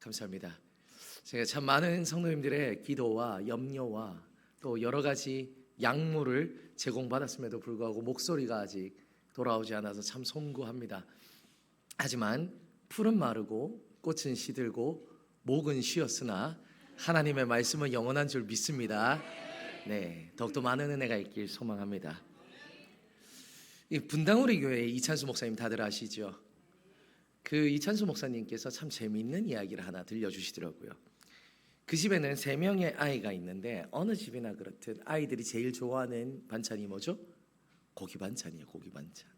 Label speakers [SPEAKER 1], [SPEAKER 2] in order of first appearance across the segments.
[SPEAKER 1] 감사합니다. 제가 참 많은 성도님들의 기도와 염려와 또 여러 가지 약물을 제공받았음에도 불구하고 목소리가 아직 돌아오지 않아서 참 송구합니다. 하지만 풀은 마르고 꽃은 시들고 목은 쉬었으나 하나님의 말씀은 영원한 줄 믿습니다. 네, 더욱더 많은 은혜가 있길 소망합니다. 이 분당우리 교회 이찬수 목사님 다들 아시죠? 그 이찬수 목사님께서 참 재미있는 이야기를 하나 들려주시더라고요. 그 집에는 3명의 아이가 있는데 어느 집이나 그렇듯 아이들이 제일 좋아하는 반찬이 뭐죠? 고기 반찬이에요. 고기 반찬.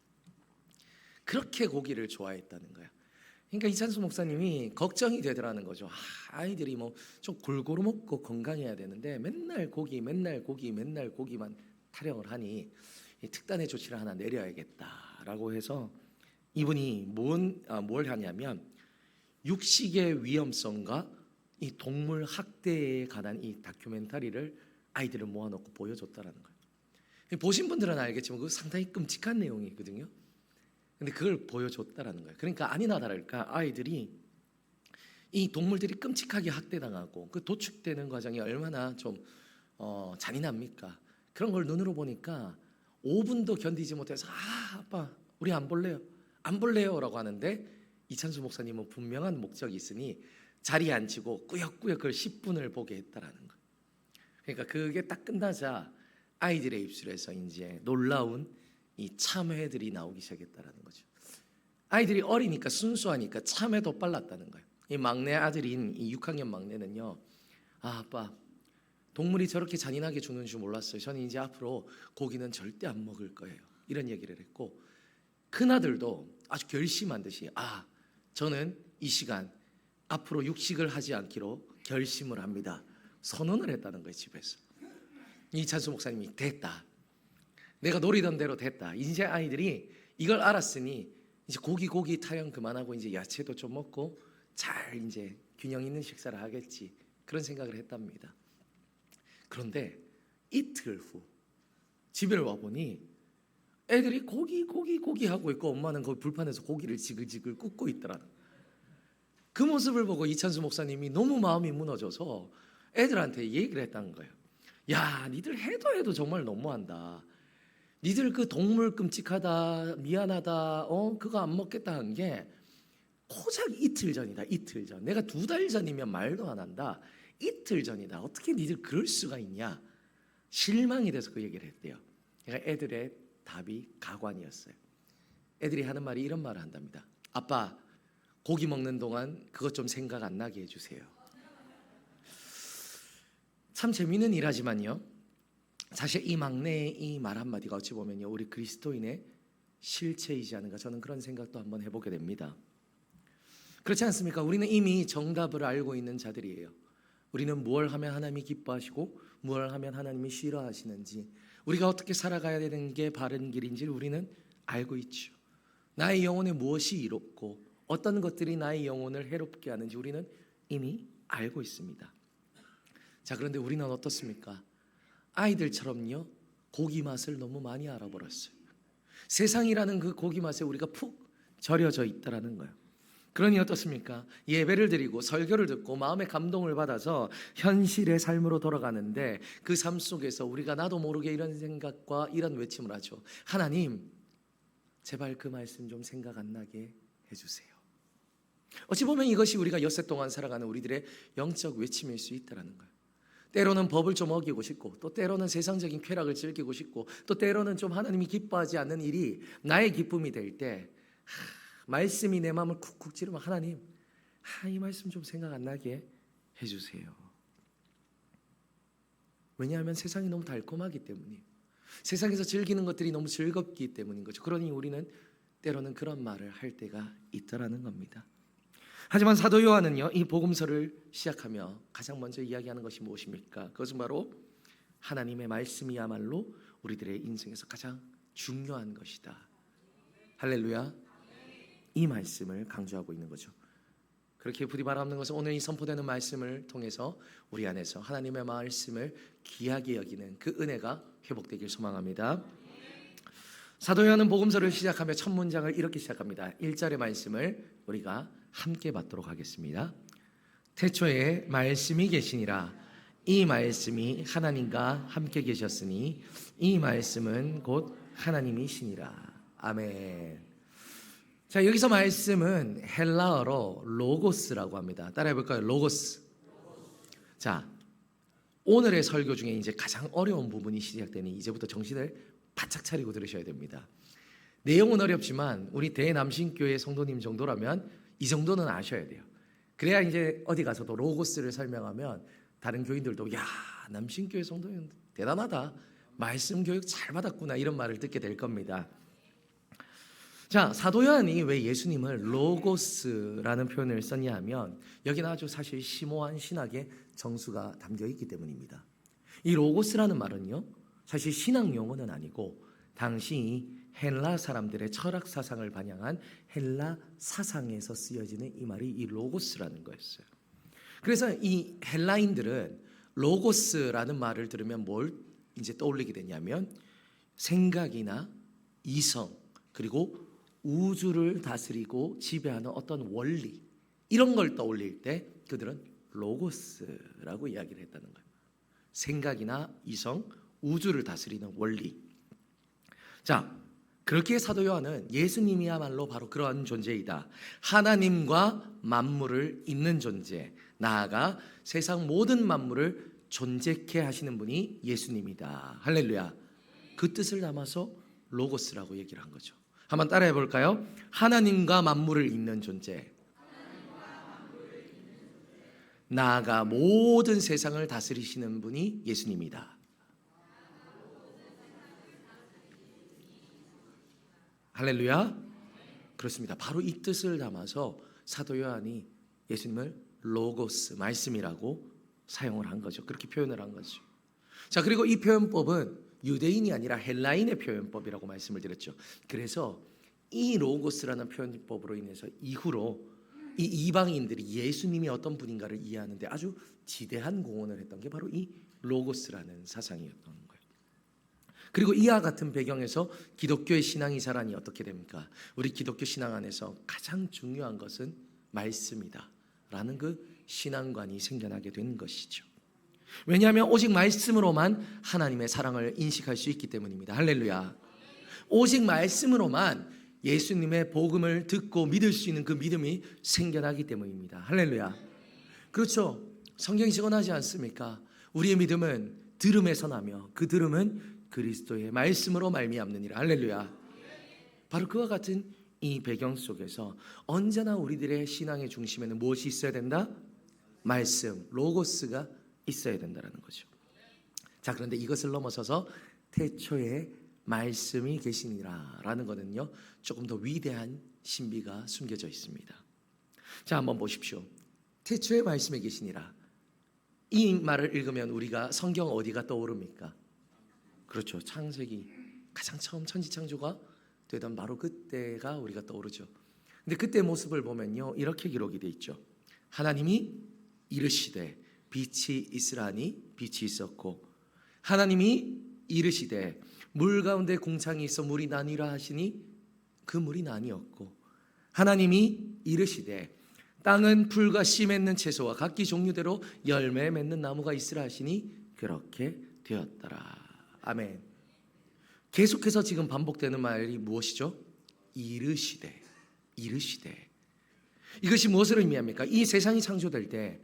[SPEAKER 1] 그렇게 고기를 좋아했다는 거야. 그러니까 이찬수 목사님이 걱정이 되더라는 거죠. 아이들이 뭐 좀 골고루 먹고 건강해야 되는데 맨날 고기, 맨날 고기, 맨날 고기만 타령을 하니 특단의 조치를 하나 내려야겠다라고 해서 이분이 뭘 하냐면 육식의 위험성과 이 동물 학대에 관한 이 다큐멘터리를 아이들을 모아놓고 보여줬다라는 거예요. 보신 분들은 알겠지만 그 상당히 끔찍한 내용이거든요. 근데 그걸 보여줬다라는 거예요. 그러니까 아니나 다를까 아이들이 이 동물들이 끔찍하게 학대당하고 그 도축되는 과정이 얼마나 좀 잔인합니까? 그런 걸 눈으로 보니까 5분도 견디지 못해서 아빠 우리 안 볼래요. 안 볼래요 라고 하는데 이찬수 목사님은 분명한 목적이 있으니 자리에 앉히고 꾸역꾸역 그걸 10분을 보게 했다라는 거예요. 그러니까 그게 딱 끝나자 아이들의 입술에서 이제 놀라운 이 참회들이 나오기 시작했다라는 거죠. 아이들이 어리니까 순수하니까 참회도 빨랐다는 거예요. 이 막내 아들인 이 6학년 막내는요, 아빠 동물이 저렇게 잔인하게 죽는 줄 몰랐어요. 저는 이제 앞으로 고기는 절대 안 먹을 거예요. 이런 얘기를 했고 큰아들도 아주 결심한 듯이 저는 이 시간 앞으로 육식을 하지 않기로 결심을 합니다. 선언을 했다는 거예요. 집에서. 이찬수 목사님이 됐다. 내가 노리던 대로 됐다. 이제 아이들이 이걸 알았으니 이제 고기 타령 그만하고 이제 야채도 좀 먹고 잘 이제 균형 있는 식사를 하겠지. 그런 생각을 했답니다. 그런데 이틀 후 집에 와 보니 애들이 고기 하고 있고 엄마는 거기 불판에서 고기를 지글지글 굽고 있더라. 그 모습을 보고 이찬수 목사님이 너무 마음이 무너져서 애들한테 얘기를 했다는 거예요. 야, 니들 해도 정말 너무한다. 니들 그 동물 끔찍하다, 미안하다, 그거 안 먹겠다 한 게 고작 이틀 전이다. 이틀 전. 내가 2달 전이면 말도 안 한다. 이틀 전이다. 어떻게 니들 그럴 수가 있냐? 실망이 돼서 그 얘기를 했대요. 그러니까 애들의 답이 가관이었어요. 애들이 하는 말이 이런 말을 한답니다. 아빠, 고기 먹는 동안 그것 좀 생각 안 나게 해주세요. 참 재미있는 일하지만요, 사실 이 막내의 이 말 한마디가 어찌 보면요 우리 그리스도인의 실체이지 않은가, 저는 그런 생각도 한번 해보게 됩니다. 그렇지 않습니까? 우리는 이미 정답을 알고 있는 자들이에요. 우리는 무엇을 하면 하나님이 기뻐하시고 무엇을 하면 하나님이 싫어하시는지, 우리가 어떻게 살아가야 되는 게 바른 길인지를 우리는 알고 있죠. 나의 영혼에 무엇이 이롭고 어떤 것들이 나의 영혼을 해롭게 하는지 우리는 이미 알고 있습니다. 자, 그런데 우리는 어떻습니까? 아이들처럼요 고기 맛을 너무 많이 알아버렸어요. 세상이라는 그 고기 맛에 우리가 푹 절여져 있다라는 거예요. 그러니 어떻습니까? 예배를 드리고 설교를 듣고 마음의 감동을 받아서 현실의 삶으로 돌아가는데 그 삶 속에서 우리가 나도 모르게 이런 생각과 이런 외침을 하죠. 하나님, 제발 그 말씀 좀 생각 안 나게 해주세요. 어찌 보면 이것이 우리가 엿새 동안 살아가는 우리들의 영적 외침일 수 있다는 거예요. 때로는 법을 좀 어기고 싶고, 또 때로는 세상적인 쾌락을 즐기고 싶고, 또 때로는 좀 하나님이 기뻐하지 않는 일이 나의 기쁨이 될 때 말씀이 내 마음을 쿡쿡 찌르면 하나님, 이 말씀 좀 생각 안 나게 해주세요. 왜냐하면 세상이 너무 달콤하기 때문이에요. 세상에서 즐기는 것들이 너무 즐겁기 때문인 거죠. 그러니 우리는 때로는 그런 말을 할 때가 있더라는 겁니다. 하지만 사도 요한은요 이 복음서를 시작하며 가장 먼저 이야기하는 것이 무엇입니까? 그것은 바로 하나님의 말씀이야말로 우리들의 인생에서 가장 중요한 것이다. 할렐루야. 이 말씀을 강조하고 있는 거죠. 그렇게 부디 바라는 것은 오늘 이 선포되는 말씀을 통해서 우리 안에서 하나님의 말씀을 귀하게 여기는 그 은혜가 회복되길 소망합니다. 사도 요한은 복음서를 시작하며 첫 문장을 이렇게 시작합니다. 1절의 말씀을 우리가 함께 받도록 하겠습니다. 태초에 말씀이 계시니라. 이 말씀이 하나님과 함께 계셨으니 이 말씀은 곧 하나님이시니라. 아멘. 자, 여기서 말씀은 헬라어로 로고스라고 합니다. 따라해 볼까요? 로고스. 자, 오늘의 설교 중에 이제 가장 어려운 부분이 시작되니 이제부터 정신을 바짝 차리고 들으셔야 됩니다. 내용은 어렵지만 우리 대남신교회 성도님 정도라면 이 정도는 아셔야 돼요. 그래야 이제 어디 가서도 로고스를 설명하면 다른 교인들도 야, 남신교회 성도님 대단하다, 말씀 교육 잘 받았구나, 이런 말을 듣게 될 겁니다. 자, 사도 요한이 왜 예수님을 로고스라는 표현을 썼냐 하면 여기는 아주 사실 심오한 신학의 정수가 담겨 있기 때문입니다. 이 로고스라는 말은요, 사실 신학 용어는 아니고 당시 헬라 사람들의 철학 사상을 반영한 헬라 사상에서 쓰여지는 이 말이 이 로고스라는 거였어요. 그래서 이 헬라인들은 로고스라는 말을 들으면 뭘 이제 떠올리게 되냐면 생각이나 이성, 그리고 우주를 다스리고 지배하는 어떤 원리, 이런 걸 떠올릴 때 그들은 로고스라고 이야기를 했다는 거예요. 생각이나 이성, 우주를 다스리는 원리. 자, 그렇게 사도 요한은 예수님이야말로 바로 그러한 존재이다, 하나님과 만물을 잇는 존재, 나아가 세상 모든 만물을 존재케 하시는 분이 예수님이다. 할렐루야. 그 뜻을 담아서 로고스라고 얘기를 한 거죠. 한번 따라해 볼까요? 하나님과 만물을 잇는 존재, 나아가 모든 세상을 다스리시는 분이 예수님이다. 할렐루야. 그렇습니다. 바로 이 뜻을 담아서 사도 요한이 예수님을 로고스, 말씀이라고 사용을 한 거죠. 그렇게 표현을 한 거죠. 자, 그리고 이 표현법은 유대인이 아니라 헬라인의 표현법이라고 말씀을 드렸죠. 그래서 이 로고스라는 표현법으로 인해서 이후로 이 이방인들이 예수님이 어떤 분인가를 이해하는데 아주 지대한 공헌을 했던 게 바로 이 로고스라는 사상이었던 거예요. 그리고 이와 같은 배경에서 기독교의 신앙이 자라니 어떻게 됩니까? 우리 기독교 신앙 안에서 가장 중요한 것은 말씀이다 라는 그 신앙관이 생겨나게 된 것이죠. 왜냐하면 오직 말씀으로만 하나님의 사랑을 인식할 수 있기 때문입니다. 할렐루야. 오직 말씀으로만 예수님의 복음을 듣고 믿을 수 있는 그 믿음이 생겨나기 때문입니다. 할렐루야. 그렇죠. 성경이 증언하지 않습니까? 우리의 믿음은 들음에서 나며 그 들음은 그리스도의 말씀으로 말미암느니라. 할렐루야. 바로 그와 같은 이 배경 속에서 언제나 우리들의 신앙의 중심에는 무엇이 있어야 된다? 말씀, 로고스가 있어야 된다는 거죠. 자, 그런데 이것을 넘어서서 태초에 말씀이 계시니라 라는 것은요, 조금 더 위대한 신비가 숨겨져 있습니다. 자, 한번 보십시오. 태초에 말씀이 계시니라, 이 말을 읽으면 우리가 성경 어디가 떠오릅니까? 그렇죠. 창세기, 가장 처음 천지창조가 되던 바로 그때가 우리가 떠오르죠. 근데 그때 모습을 보면요, 이렇게 기록이 돼 있죠. 하나님이 이르시되 빛이 있으라니 빛이 있었고, 하나님이 이르시되 물 가운데 궁창이 있어 물이 나뉘라 하시니 그 물이 나뉘었고, 하나님이 이르시되 땅은 풀과 씨 맺는 채소와 각기 종류대로 열매 맺는 나무가 있으라 하시니 그렇게 되었더라. 아멘. 계속해서 지금 반복되는 말이 무엇이죠? 이르시되, 이르시되. 이것이 무엇을 의미합니까? 이 세상이 창조될 때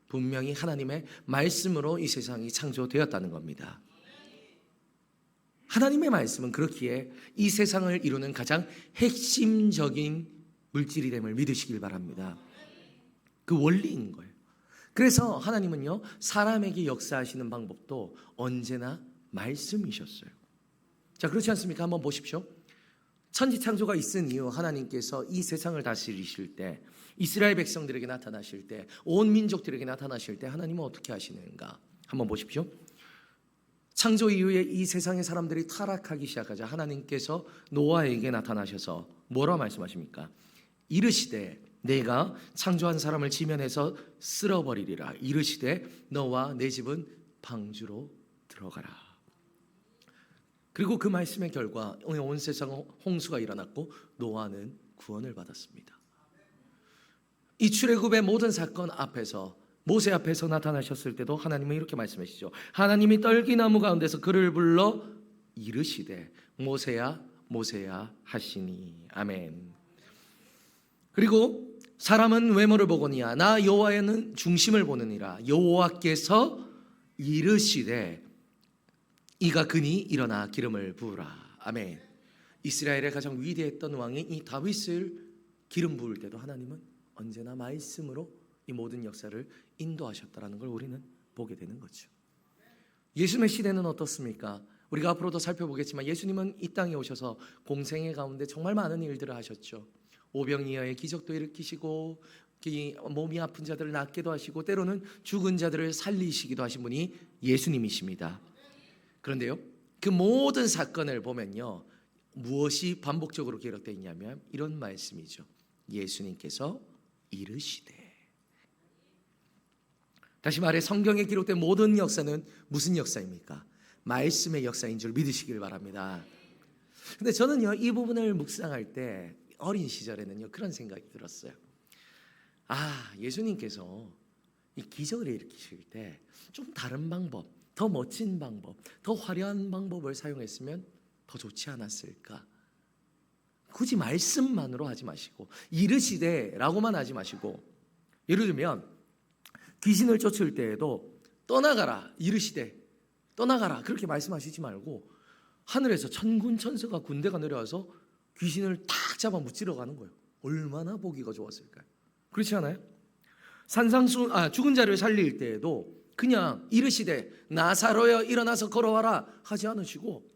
[SPEAKER 1] 분명히 하나님의 말씀으로 이 세상이 창조되었다는 겁니다. 하나님의 말씀은 그렇기에 이 세상을 이루는 가장 핵심적인 물질이 됨을 믿으시길 바랍니다. 그 원리인 거예요. 그래서 하나님은요, 사람에게 역사하시는 방법도 언제나 말씀이셨어요. 자, 그렇지 않습니까? 한번 보십시오. 천지창조가 있은 이후 하나님께서 이 세상을 다스리실 때, 이스라엘 백성들에게 나타나실 때, 온 민족들에게 나타나실 때 하나님은 어떻게 하시는가? 한번 보십시오. 창조 이후에 이 세상의 사람들이 타락하기 시작하자 하나님께서 노아에게 나타나셔서 뭐라고 말씀하십니까? 이르시되 내가 창조한 사람을 지면에서 쓸어버리리라. 이르시되 너와 내 집은 방주로 들어가라. 그리고 그 말씀의 결과 온 세상 홍수가 일어났고 노아는 구원을 받았습니다. 이 출애굽의 모든 사건 앞에서 모세 앞에서 나타나셨을 때도 하나님은 이렇게 말씀하시죠. 하나님이 떨기나무 가운데서 그를 불러 이르시되 모세야 모세야 하시니. 아멘. 그리고 사람은 외모를 보거니와 나 여호와는 중심을 보느니라. 여호와께서 이르시되 이가 그니 일어나 기름을 부으라. 아멘. 이스라엘의 가장 위대했던 왕이 이 다윗을 기름 부을 때도 하나님은 언제나 말씀으로 이 모든 역사를 인도하셨다라는 걸 우리는 보게 되는 거죠. 예수님의 시대는 어떻습니까? 우리가 앞으로도 살펴보겠지만 예수님은 이 땅에 오셔서 공생애 가운데 정말 많은 일들을 하셨죠. 오병이어의 기적도 일으키시고 몸이 아픈 자들을 낫게도 하시고 때로는 죽은 자들을 살리시기도 하신 분이 예수님이십니다. 그런데요, 그 모든 사건을 보면요, 무엇이 반복적으로 기록되어 있냐면 이런 말씀이죠. 예수님께서 이르시되. 다시 말해 성경에 기록된 모든 역사는 무슨 역사입니까? 말씀의 역사인 줄 믿으시길 바랍니다. 근데 저는요, 이 부분을 묵상할 때 어린 시절에는요 그런 생각이 들었어요. 예수님께서 이 기적을 일으키실 때 좀 다른 방법, 더 멋진 방법, 더 화려한 방법을 사용했으면 더 좋지 않았을까? 굳이 말씀만으로 하지 마시고 이르시되라고만 하지 마시고, 예를 들면 귀신을 쫓을 때에도 떠나가라 이르시되 떠나가라 그렇게 말씀하시지 말고 하늘에서 천군 천사가 군대가 내려와서 귀신을 탁 잡아 무찌러 가는 거예요. 얼마나 보기가 좋았을까요? 그렇지 않아요? 죽은 자를 살릴 때에도 그냥 이르시되 나사로여 일어나서 걸어와라 하지 않으시고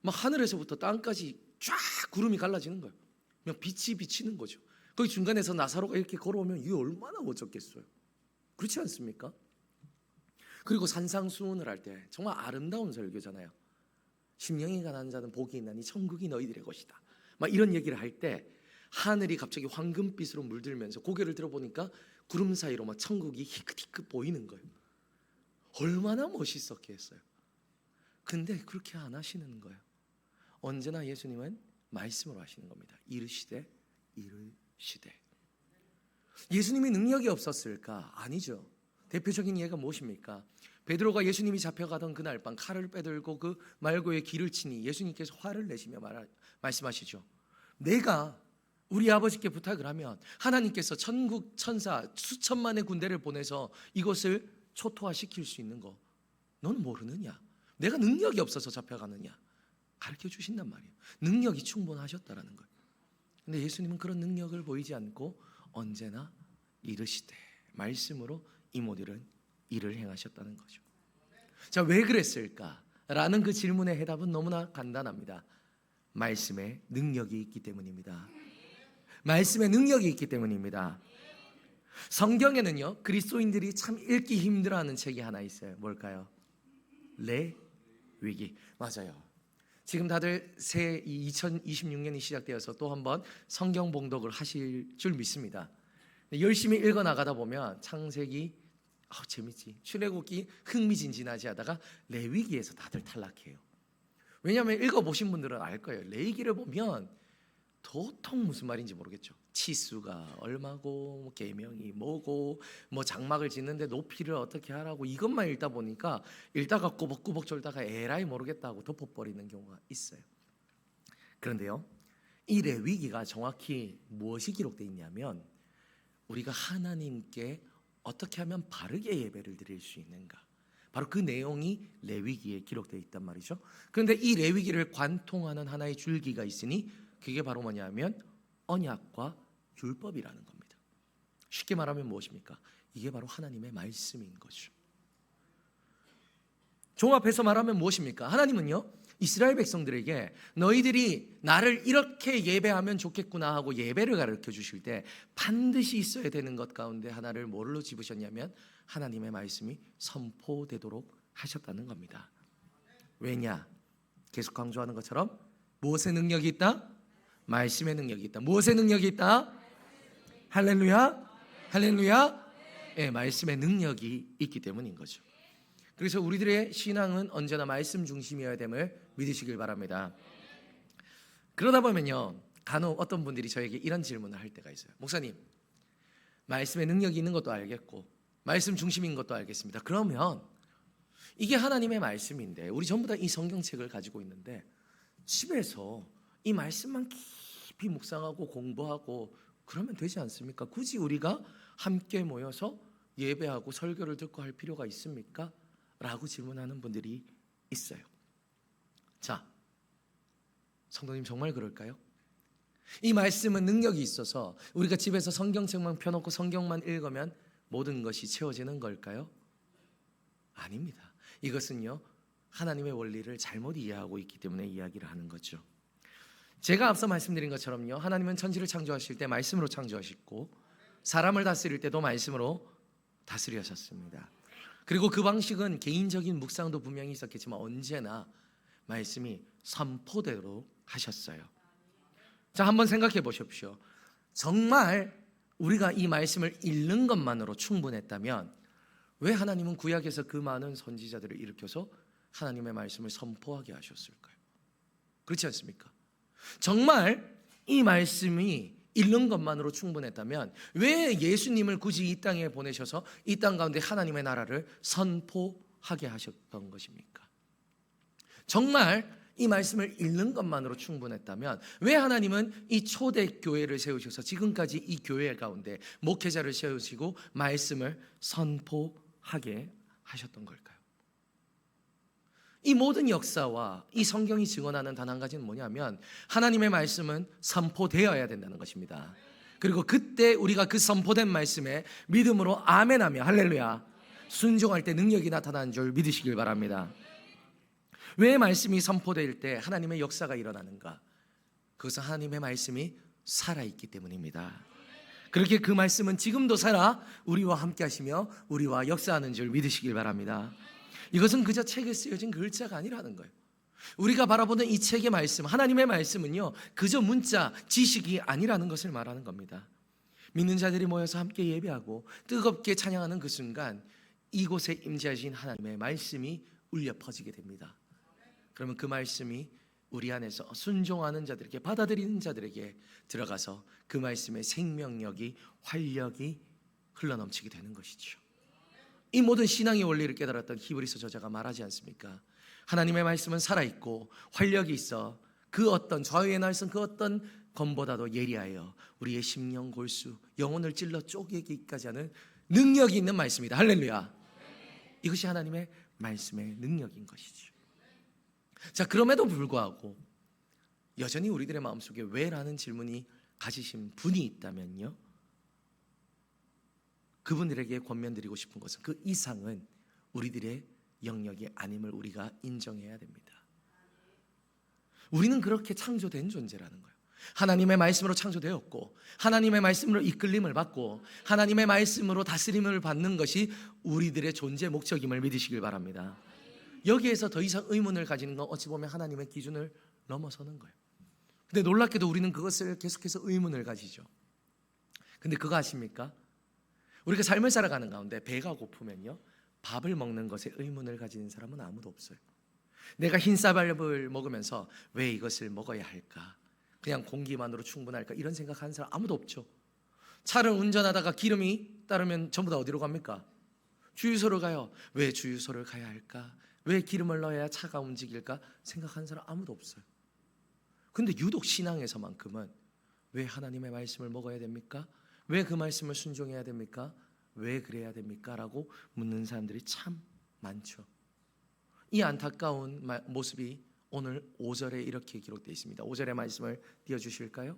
[SPEAKER 1] 막 하늘에서부터 땅까지 쫙 구름이 갈라지는 거예요. 그냥 빛이 비치는 거죠. 거기 중간에서 나사로가 이렇게 걸어오면 이게 얼마나 멋졌겠어요. 그렇지 않습니까? 그리고 산상수훈을 할 때 정말 아름다운 설교잖아요. 심령이 가난한 자는 복이 있나니 천국이 너희들의 것이다. 막 이런 얘기를 할 때 하늘이 갑자기 황금빛으로 물들면서 고개를 들어보니까 구름 사이로 막 천국이 희끗희끗 보이는 거예요. 얼마나 멋있었겠어요. 근데 그렇게 안 하시는 거예요. 언제나 예수님은 말씀으로 하시는 겁니다. 이르시되 이르시되. 예수님이 능력이 없었을까? 아니죠. 대표적인 예가 무엇입니까? 베드로가 예수님이 잡혀가던 그날 밤 칼을 빼들고 그 말고의 길을 치니 예수님께서 화를 내시며 말씀하시죠. 내가 우리 아버지께 부탁을 하면 하나님께서 천국 천사 수천만의 군대를 보내서 이것을 초토화시킬 수 있는 거 너는 모르느냐? 내가 능력이 없어서 잡혀가느냐? 가르쳐 주신단 말이에요. 능력이 충분하셨다라는 거예요. 근데 예수님은 그런 능력을 보이지 않고 언제나 이르시되 말씀으로 이 모든 일을 행하셨다는 거죠. 자, 왜 그랬을까라는 그 질문의 해답은 너무나 간단합니다. 말씀에 능력이 있기 때문입니다. 말씀에 능력이 있기 때문입니다. 성경에는요 그리스도인들이 참 읽기 힘들어하는 책이 하나 있어요. 뭘까요? 레위기. 맞아요. 지금 다들 새 2026년이 시작되어서 또 한번 성경 봉독을 하실 줄 믿습니다. 열심히 읽어 나가다 보면 창세기 재밌지, 출애굽기 흥미진진하지 하다가 레위기에서 다들 탈락해요. 왜냐하면 읽어보신 분들은 알 거예요. 레위기를 보면 도통 무슨 말인지 모르겠죠. 치수가 얼마고 계명이 뭐고 뭐 장막을 짓는데 높이를 어떻게 하라고 이것만 읽다 보니까 읽다가 꾸벅꾸벅 졸다가 에라이 모르겠다고 덮어버리는 경우가 있어요. 그런데요 이 레위기가 정확히 무엇이 기록되어 있냐면 우리가 하나님께 어떻게 하면 바르게 예배를 드릴 수 있는가, 바로 그 내용이 레위기에 기록되어 있단 말이죠. 그런데 이 레위기를 관통하는 하나의 줄기가 있으니 그게 바로 뭐냐면 언약과 율법이라는 겁니다. 쉽게 말하면 무엇입니까? 이게 바로 하나님의 말씀인 거죠. 종합해서 말하면 무엇입니까? 하나님은요 이스라엘 백성들에게 너희들이 나를 이렇게 예배하면 좋겠구나 하고 예배를 가르쳐 주실 때 반드시 있어야 되는 것 가운데 하나를 뭘로 집으셨냐면 하나님의 말씀이 선포되도록 하셨다는 겁니다. 왜냐? 계속 강조하는 것처럼 무엇의 능력이 있다? 말씀의 능력이 있다. 무엇의 능력이 있다? 할렐루야? 할렐루야? 예, 말씀의 능력이 있기 때문인 거죠. 그래서 우리들의 신앙은 언제나 말씀 중심이어야 됨을 믿으시길 바랍니다. 그러다 보면요 간혹 어떤 분들이 저에게 이런 질문을 할 때가 있어요. 목사님, 말씀의 능력이 있는 것도 알겠고 말씀 중심인 것도 알겠습니다. 그러면 이게 하나님의 말씀인데 우리 전부 다 이 성경책을 가지고 있는데 집에서 이 말씀만 깊이 묵상하고 공부하고 그러면 되지 않습니까? 굳이 우리가 함께 모여서 예배하고 설교를 듣고 할 필요가 있습니까? 라고 질문하는 분들이 있어요. 자, 성도님 정말 그럴까요? 이 말씀은 능력이 있어서 우리가 집에서 성경책만 펴놓고 성경만 읽으면 모든 것이 채워지는 걸까요? 아닙니다. 이것은요, 하나님의 원리를 잘못 이해하고 있기 때문에 이야기를 하는 거죠. 제가 앞서 말씀드린 것처럼요, 하나님은 천지를 창조하실 때 말씀으로 창조하셨고 사람을 다스릴 때도 말씀으로 다스리셨습니다. 그리고 그 방식은 개인적인 묵상도 분명히 있었겠지만 언제나 말씀이 선포대로 하셨어요. 자, 한번 생각해 보십시오. 정말 우리가 이 말씀을 읽는 것만으로 충분했다면 왜 하나님은 구약에서 그 많은 선지자들을 일으켜서 하나님의 말씀을 선포하게 하셨을까요? 그렇지 않습니까? 정말 이 말씀이 읽는 것만으로 충분했다면 왜 예수님을 굳이 이 땅에 보내셔서 이 땅 가운데 하나님의 나라를 선포하게 하셨던 것입니까? 정말 이 말씀을 읽는 것만으로 충분했다면 왜 하나님은 이 초대 교회를 세우셔서 지금까지 이 교회 가운데 목회자를 세우시고 말씀을 선포하게 하셨던 걸까요? 이 모든 역사와 이 성경이 증언하는 단 한 가지는 뭐냐면 하나님의 말씀은 선포되어야 된다는 것입니다. 그리고 그때 우리가 그 선포된 말씀에 믿음으로 아멘하며 할렐루야 순종할 때 능력이 나타나는 줄 믿으시길 바랍니다. 왜 말씀이 선포될 때 하나님의 역사가 일어나는가? 그것은 하나님의 말씀이 살아있기 때문입니다. 그렇게 그 말씀은 지금도 살아 우리와 함께 하시며 우리와 역사하는 줄 믿으시길 바랍니다. 이것은 그저 책에 쓰여진 글자가 아니라는 거예요. 우리가 바라보는 이 책의 말씀, 하나님의 말씀은요, 그저 문자, 지식이 아니라는 것을 말하는 겁니다. 믿는 자들이 모여서 함께 예배하고 뜨겁게 찬양하는 그 순간 이곳에 임재하신 하나님의 말씀이 울려 퍼지게 됩니다. 그러면 그 말씀이 우리 안에서 순종하는 자들에게, 받아들이는 자들에게 들어가서 그 말씀의 생명력이, 활력이 흘러넘치게 되는 것이죠. 이 모든 신앙의 원리를 깨달았던 히브리서 저자가 말하지 않습니까? 하나님의 말씀은 살아있고 활력이 있어 그 어떤 좌우의 날선 그 어떤 검보다도 예리하여 우리의 심령 골수 영혼을 찔러 쪼개기까지 하는 능력이 있는 말씀이다. 할렐루야. 이것이 하나님의 말씀의 능력인 것이죠. 자, 그럼에도 불구하고 여전히 우리들의 마음속에 왜라는 질문이 가지신 분이 있다면요, 그분들에게 권면드리고 싶은 것은 그 이상은 우리들의 영역이 아님을 우리가 인정해야 됩니다. 우리는 그렇게 창조된 존재라는 거예요. 하나님의 말씀으로 창조되었고 하나님의 말씀으로 이끌림을 받고 하나님의 말씀으로 다스림을 받는 것이 우리들의 존재 목적임을 믿으시길 바랍니다. 여기에서 더 이상 의문을 가지는 건 어찌 보면 하나님의 기준을 넘어서는 거예요. 근데 놀랍게도 우리는 그것을 계속해서 의문을 가지죠. 근데 그거 아십니까? 우리가 삶을 살아가는 가운데 배가 고프면요, 밥을 먹는 것에 의문을 가지는 사람은 아무도 없어요. 내가 흰쌀밥을 먹으면서 왜 이것을 먹어야 할까? 그냥 공기만으로 충분할까? 이런 생각하는 사람 아무도 없죠. 차를 운전하다가 기름이 따르면 전부 다 어디로 갑니까? 주유소로 가요. 왜 주유소를 가야 할까? 왜 기름을 넣어야 차가 움직일까? 생각하는 사람 아무도 없어요. 근데 유독 신앙에서만큼은 왜 하나님의 말씀을 먹어야 됩니까? 왜 그 말씀을 순종해야 됩니까? 왜 그래야 됩니까? 라고 묻는 사람들이 참 많죠. 이 안타까운 모습이 오늘 5절에 이렇게 기록되어 있습니다. 5절의 말씀을 띄워주실까요?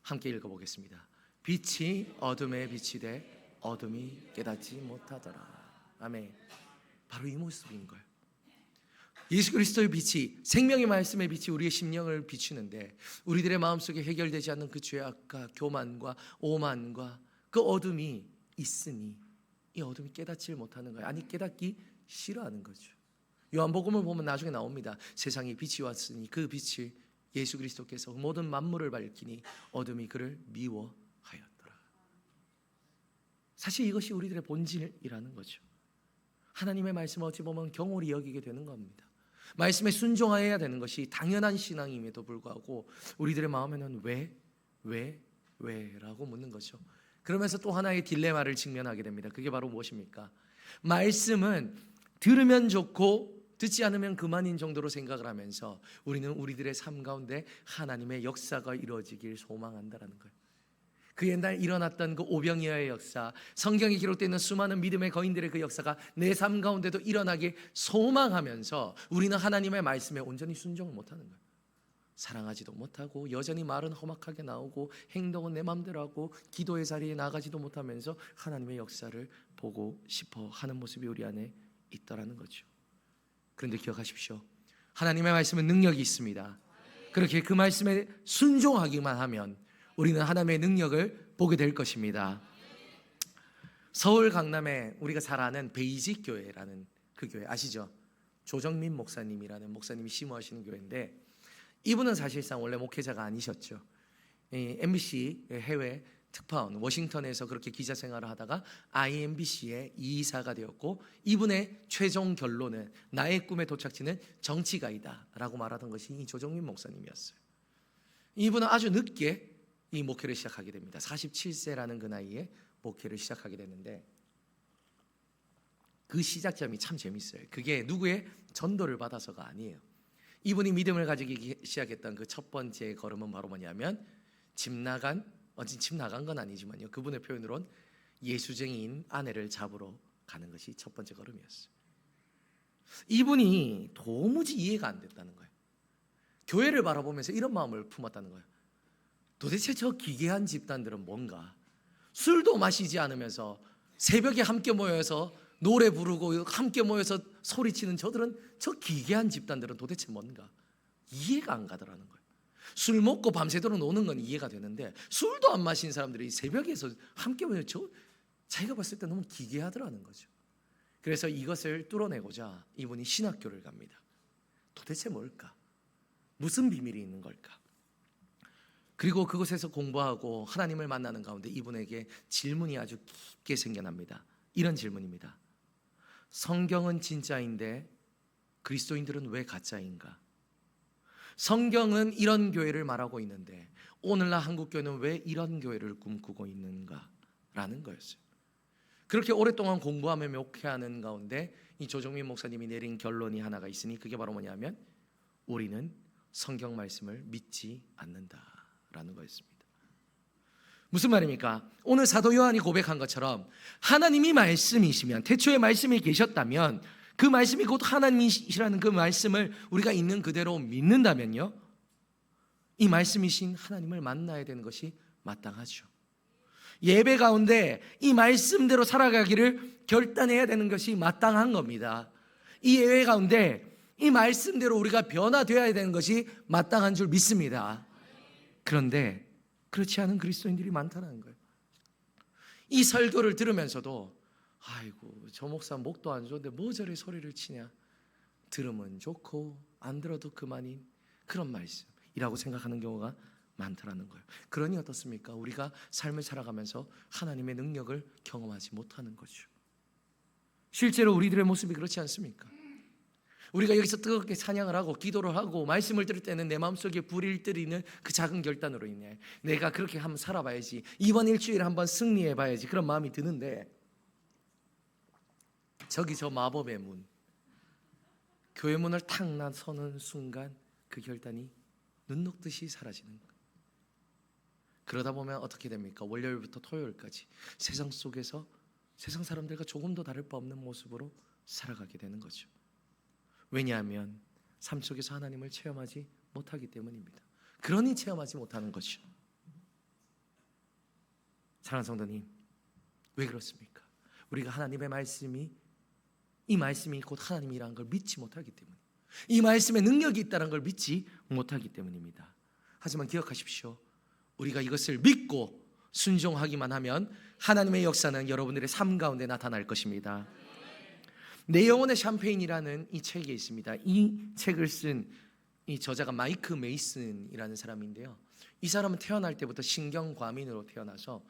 [SPEAKER 1] 함께 읽어보겠습니다. 빛이 어둠에 비치되 어둠이 깨닫지 못하더라. 아멘. 바로 이 모습인 거예요. 예수 그리스도의 빛이, 생명의 말씀의 빛이 우리의 심령을 비추는데 우리들의 마음속에 해결되지 않는 그 죄악과 교만과 오만과 그 어둠이 있으니 이 어둠이 깨닫지 못하는 거예요. 아니, 깨닫기 싫어하는 거죠. 요한복음을 보면 나중에 나옵니다. 세상에 빛이 왔으니 그 빛을 예수 그리스도께서 모든 만물을 밝히니 어둠이 그를 미워하였더라. 사실 이것이 우리들의 본질이라는 거죠. 하나님의 말씀을 어찌 보면 경홀히 여기게 되는 겁니다. 말씀에 순종해야 되는 것이 당연한 신앙임에도 불구하고 우리들의 마음에는 왜? 라고 묻는 거죠. 그러면서 또 하나의 딜레마를 직면하게 됩니다. 그게 바로 무엇입니까? 말씀은 들으면 좋고 듣지 않으면 그만인 정도로 생각을 하면서 우리는 우리들의 삶 가운데 하나님의 역사가 이루어지길 소망한다라는 거예요. 그 옛날 일어났던 그 오병이어의 역사, 성경에 기록되어 있는 수많은 믿음의 거인들의 그 역사가 내 삶 가운데도 일어나길 소망하면서 우리는 하나님의 말씀에 온전히 순종을 못하는 거예요. 사랑하지도 못하고 여전히 말은 험악하게 나오고 행동은 내 맘대로 하고 기도의 자리에 나가지도 못하면서 하나님의 역사를 보고 싶어 하는 모습이 우리 안에 있다라는 거죠. 그런데 기억하십시오. 하나님의 말씀은 능력이 있습니다. 그렇게 그 말씀에 순종하기만 하면 우리는 하나님의 능력을 보게 될 것입니다. 서울 강남에 우리가 잘 아는 베이직 교회라는 그 교회 아시죠? 조정민 목사님이라는 목사님이 심호하시는 교회인데, 이분은 사실상 원래 목회자가 아니셨죠. MBC 해외 특파원 워싱턴에서 그렇게 기자 생활을 하다가 IMBC의 이사가 되었고, 이분의 최종 결론은 나의 꿈의 도착지는 정치가이다 라고 말하던 것이 이 조정민 목사님이었어요. 이분은 아주 늦게 이 목회를 시작하게 됩니다. 47세라는 그 나이에 목회를 시작하게 되는데, 그 시작점이 참 재밌어요. 그게 누구의 전도를 받아서가 아니에요. 이분이 믿음을 가지기 시작했던 그 첫 번째 걸음은 바로 뭐냐면 집 나간 건 아니지만요, 그분의 표현으론 예수쟁이인 아내를 잡으러 가는 것이 첫 번째 걸음이었어요. 이분이 도무지 이해가 안 됐다는 거예요. 교회를 바라보면서 이런 마음을 품었다는 거예요. 도대체 저 기괴한 집단들은 뭔가? 술도 마시지 않으면서 새벽에 함께 모여서 노래 부르고 함께 모여서 소리치는 저 기괴한 집단들은 도대체 뭔가? 이해가 안 가더라는 거예요. 술 먹고 밤새도록 노는 건 이해가 되는데 술도 안 마신 사람들이 새벽에서 함께 모여서 자기가 봤을 때 너무 기괴하더라는 거죠. 그래서 이것을 뚫어내고자 이분이 신학교를 갑니다. 도대체 뭘까? 무슨 비밀이 있는 걸까? 그리고 그곳에서 공부하고 하나님을 만나는 가운데 이분에게 질문이 아주 깊게 생겨납니다. 이런 질문입니다. 성경은 진짜인데 그리스도인들은 왜 가짜인가? 성경은 이런 교회를 말하고 있는데 오늘날 한국교회는 왜 이런 교회를 꿈꾸고 있는가? 라는 거였어요. 그렇게 오랫동안 공부하며 목회하는 가운데 이 조정민 목사님이 내린 결론이 하나가 있으니 그게 바로 뭐냐면 우리는 성경 말씀을 믿지 않는다라는 거였습니다. 무슨 말입니까? 오늘 사도 요한이 고백한 것처럼 하나님이 말씀이시면, 태초에 말씀이 계셨다면 그 말씀이 곧 하나님이시라는 그 말씀을 우리가 있는 그대로 믿는다면요, 이 말씀이신 하나님을 만나야 되는 것이 마땅하죠. 예배 가운데 이 말씀대로 살아가기를 결단해야 되는 것이 마땅한 겁니다. 이 예배 가운데 이 말씀대로 우리가 변화되어야 되는 것이 마땅한 줄 믿습니다. 그런데 그렇지 않은 그리스도인들이 많다는 거예요. 이 설교를 들으면서도 아이고 저 목사 목도 안 좋은데 뭐 저리 소리를 치냐, 들으면 좋고 안 들어도 그만인 그런 말씀이라고 생각하는 경우가 많다라는 거예요. 그러니 어떻습니까? 우리가 삶을 살아가면서 하나님의 능력을 경험하지 못하는 거죠. 실제로 우리들의 모습이 그렇지 않습니까? 우리가 여기서 뜨겁게 찬양을 하고 기도를 하고 말씀을 들을 때는 내 마음속에 불을 뜨리는 그 작은 결단으로 인해 내가 그렇게 한번 살아봐야지, 이번 일주일에 한번 승리해봐야지, 그런 마음이 드는데 저기 저 마법의 문, 교회 문을 탁 나서는 순간 그 결단이 눈 녹듯이 사라지는 거예요. 그러다 보면 어떻게 됩니까? 월요일부터 토요일까지 세상 속에서 세상 사람들과 조금도 다를 바 없는 모습으로 살아가게 되는 거죠. 왜냐하면 삶 속에서 하나님을 체험하지 못하기 때문입니다. 그러니 체험하지 못하는 것이죠. 사랑하는 성도님, 왜 그렇습니까? 우리가 하나님의 말씀이, 이 말씀이 곧 하나님이라는 걸 믿지 못하기 때문에, 이 말씀에 능력이 있다는 걸 믿지 못하기 때문입니다. 하지만 기억하십시오. 우리가 이것을 믿고 순종하기만 하면 하나님의 역사는 여러분들의 삶 가운데 나타날 것입니다. 내 영혼의 샴페인이라는 이 책이 있습니다. 이 책을 쓴 이 저자가 마이크 메이슨이라는 사람인데요, 이 사람은 태어날 때부터 신경과민으로 태어나서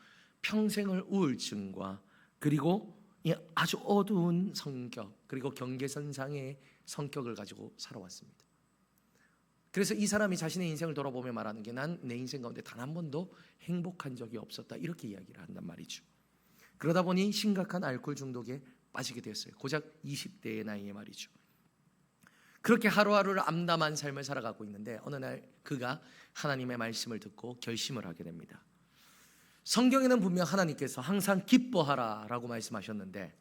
[SPEAKER 1] 평생을 우울증과 그리고 이 아주 어두운 성격 그리고 경계선상의 성격을 가지고 살아왔습니다. 그래서 이 사람이 자신의 인생을 돌아보며 말하는 게 난 내 인생 가운데 단 한 번도 행복한 적이 없었다, 이렇게 이야기를 한단 말이죠. 그러다 보니 심각한 알코올 중독에 빠지게 되었어요. 고작 20대의 나이에 말이죠. 그렇게 하루하루를 암담한 삶을 살아가고 있는데 어느 날 그가 하나님의 말씀을 듣고 결심을 하게 됩니다. 성경에는 분명 하나님께서 항상 기뻐하라 라고 말씀하셨는데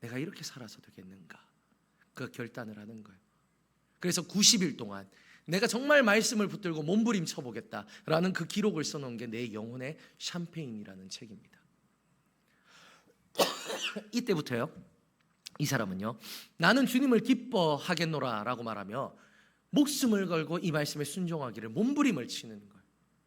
[SPEAKER 1] 내가 이렇게 살아서 되겠는가, 그 결단을 하는 거예요. 그래서 90일 동안 내가 정말 말씀을 붙들고 몸부림쳐 보겠다라는 그 기록을 써놓은 게 내 영혼의 샴페인이라는 책입니다. 이때부터요, 이 사람은요, 나는 주님을 기뻐하겠노라 라고 말하며 목숨을 걸고 이 말씀에 순종하기를 몸부림을 치는 거예요.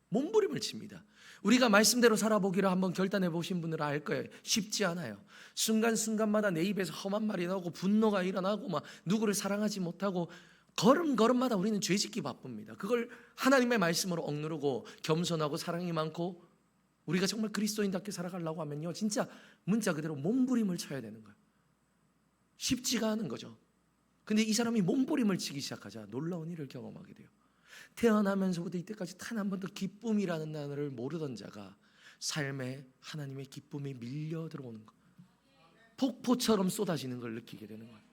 [SPEAKER 1] 몸부림을 칩니다. 우리가 말씀대로 살아보기를 한번 결단해 보신 분들은 알 거예요. 쉽지 않아요. 순간순간마다 내 입에서 험한 말이 나오고 분노가 일어나고 막 누구를 사랑하지 못하고 걸음걸음마다 우리는 죄짓기 바쁩니다. 그걸 하나님의 말씀으로 억누르고 겸손하고 사랑이 많고 우리가 정말 그리스도인답게 살아가려고 하면요, 진짜 문자 그대로 몸부림을 쳐야 되는 거예요. 쉽지가 않은 거죠. 근데 이 사람이 몸부림을 치기 시작하자 놀라운 일을 경험하게 돼요. 태어나면서부터 이때까지 단 한 번도 기쁨이라는 단어를 모르던 자가 삶에 하나님의 기쁨이 밀려 들어오는 거, 폭포처럼 쏟아지는 걸 느끼게 되는 거예요.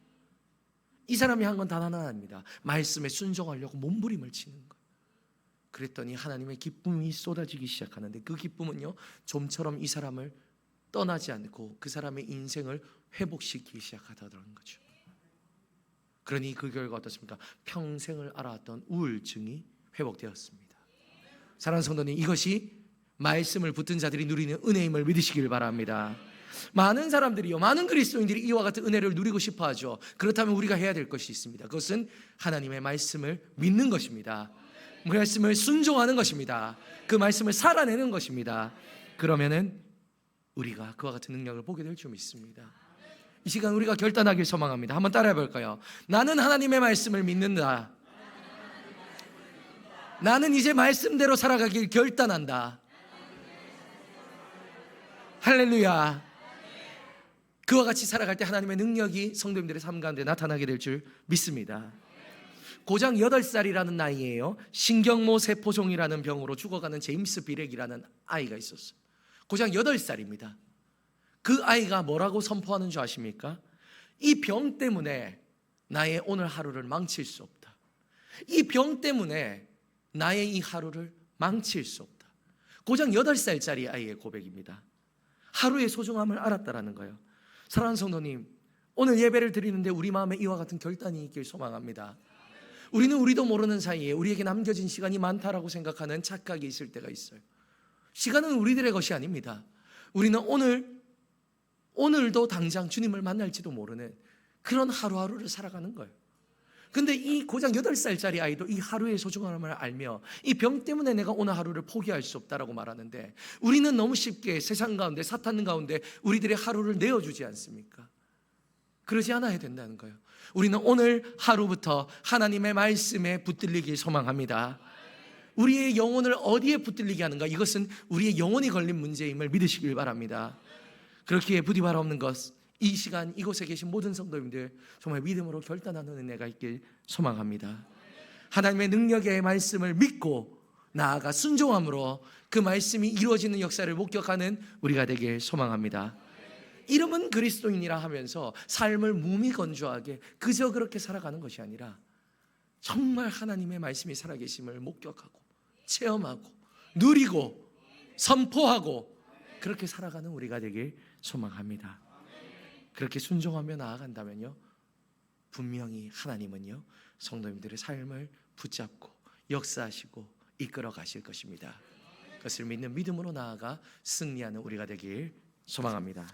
[SPEAKER 1] 이 사람이 한 건 단 하나입니다. 말씀에 순종하려고 몸부림을 치는 거예요. 그랬더니 하나님의 기쁨이 쏟아지기 시작하는데 그 기쁨은요, 좀처럼 이 사람을 떠나지 않고 그 사람의 인생을 회복시키기 시작하더라는 거죠. 그러니 그 결과 어떻습니까? 평생을 앓아왔던 우울증이 회복되었습니다. 사랑하는 성도님, 이것이 말씀을 붙든 자들이 누리는 은혜임을 믿으시길 바랍니다. 많은 사람들이요, 많은 그리스도인들이 이와 같은 은혜를 누리고 싶어 하죠. 그렇다면 우리가 해야 될 것이 있습니다. 그것은 하나님의 말씀을 믿는 것입니다. 그 말씀을 순종하는 것입니다. 그 말씀을 살아내는 것입니다. 그러면은 우리가 그와 같은 능력을 보게 될 줄 믿습니다. 이 시간 우리가 결단하길 소망합니다. 한번 따라해 볼까요? 나는 하나님의 말씀을 믿는다. 나는 이제 말씀대로 살아가길 결단한다. 할렐루야. 그와 같이 살아갈 때 하나님의 능력이 성도님들의 삶 가운데 나타나게 될 줄 믿습니다. 고작 8살이라는 나이에요, 신경모 세포종이라는 병으로 죽어가는 제임스 비렉이라는 아이가 있었어요. 고작 8살입니다. 그 아이가 뭐라고 선포하는 줄 아십니까? 이 병 때문에 나의 오늘 하루를 망칠 수 없다. 이 병 때문에 나의 이 하루를 망칠 수 없다. 고작 8살짜리 아이의 고백입니다. 하루의 소중함을 알았다라는 거예요. 사랑하는 성도님, 오늘 예배를 드리는데 우리 마음에 이와 같은 결단이 있길 소망합니다. 우리는 우리도 모르는 사이에 우리에게 남겨진 시간이 많다라고 생각하는 착각이 있을 때가 있어요. 시간은 우리들의 것이 아닙니다. 우리는 오늘도 당장 주님을 만날지도 모르는 그런 하루하루를 살아가는 거예요. 근데 이 고작 8살짜리 아이도 이 하루의 소중함을 알며 이 병 때문에 내가 오늘 하루를 포기할 수 없다라고 말하는데, 우리는 너무 쉽게 세상 가운데, 사탄 가운데 우리들의 하루를 내어주지 않습니까? 그러지 않아야 된다는 거예요. 우리는 오늘 하루부터 하나님의 말씀에 붙들리길 소망합니다. 우리의 영혼을 어디에 붙들리게 하는가? 이것은 우리의 영혼이 걸린 문제임을 믿으시길 바랍니다. 그렇기에 부디 바라옵는 것, 이 시간 이곳에 계신 모든 성도님들 정말 믿음으로 결단하는 은혜가 있길 소망합니다. 하나님의 능력의 말씀을 믿고 나아가 순종함으로 그 말씀이 이루어지는 역사를 목격하는 우리가 되길 소망합니다. 이름은 그리스도인이라 하면서 삶을 무미건조하게 그저 그렇게 살아가는 것이 아니라 정말 하나님의 말씀이 살아계심을 목격하고 체험하고 누리고 선포하고 그렇게 살아가는 우리가 되길 소망합니다. 그렇게 순종하며 나아간다면요, 분명히 하나님은요 성도님들의 삶을 붙잡고 역사하시고 이끌어 가실 것입니다. 그것을 믿는 믿음으로 나아가 승리하는 우리가 되길 소망합니다.